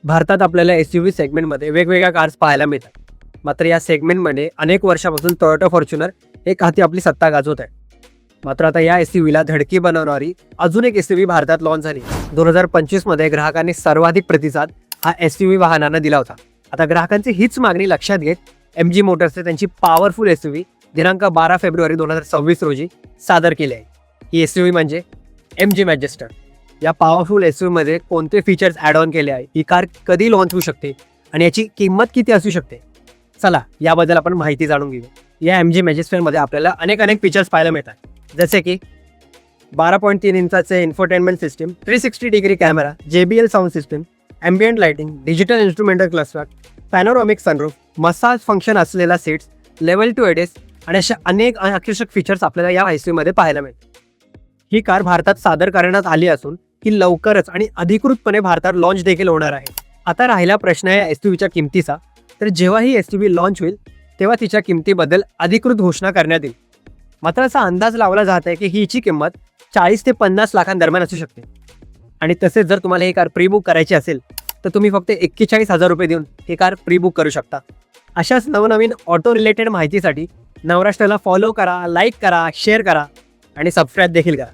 भारतात आपल्याला एसयूव्ही सेगमेंटमध्ये वेगवेगळ्या कार्स पाहायला मिळतात. मात्र या सेगमेंटमध्ये अनेक वर्षापासून टोयोटा फॉर्च्युनर एक हाती आपली सत्ता गाजवत आहे. मात्र आता या एसयूव्हीला धडकी बनवणारी अजून एक एसयूव्ही भारतात लॉन्च झाली. 2025 मध्ये ग्राहकांनी सर्वाधिक प्रतिसाद हा एसयूव्ही वाहनांना दिला होता. आता ग्राहकांची हीच मागणी लक्षात घेत MG मोटर्सने त्यांची पॉवरफुल एसयूव्ही दिनांक 12 फेब्रुवारी 2026 रोजी सादर केली आहे. ही एसयूव्ही म्हणजे MG मॅजेस्टर. या पॉवरफुल एसयूव्हीमध्ये कोणते फीचर्स ॲड ऑन केले आहे, ही कार कधी लॉन्च होऊ शकते आणि याची किंमत किती असू शकते, चला याबद्दल आपण माहिती जाणून घेऊया. या MG मॅजेस्टरमध्ये आपल्याला अनेक फीचर्स पाहायला मिळतात, जसे की 12.3 इंचाचे infotainment system, 360 degree camera, JBL sound system, ambient lighting, digital instrumental cluster, panoramic sunroof, massage function असलेला सीट्स, लेवल 2 ADAS आणि अशा अनेक आकर्षक फीचर्स आपल्याला या एसयूव्हीमध्ये पाहायला मिळतात. ही कार भारतात सादर करण्यात आली असून ही लवकरच आणि अधिकृतपणे भारतात लॉन्च देखील होणार आहे. आता राहिला प्रश्न या एसयूव्हीच्या किमतीचा. तर जेव्हा ही एसयूव्ही लॉन्च होईल तेव्हा तिच्या किमतीबद्दल अधिकृत घोषणा करण्यात येईल. मात्र असा अंदाज लावला जात आहे की हिची किंमत 40 ते 50 लाखांदरम्यान असू शकते. आणि तसेच जर तुम्हाला ही कार प्री बुक करायची असेल तर तुम्ही फक्त 41,000 रुपये देऊन ही कार प्री बुक करू शकता. अशाच नवनवीन ऑटो रिलेटेड माहितीसाठी नवराष्ट्राला फॉलो करा, लाईक करा, शेअर करा आणि सबस्क्राईब देखील करा.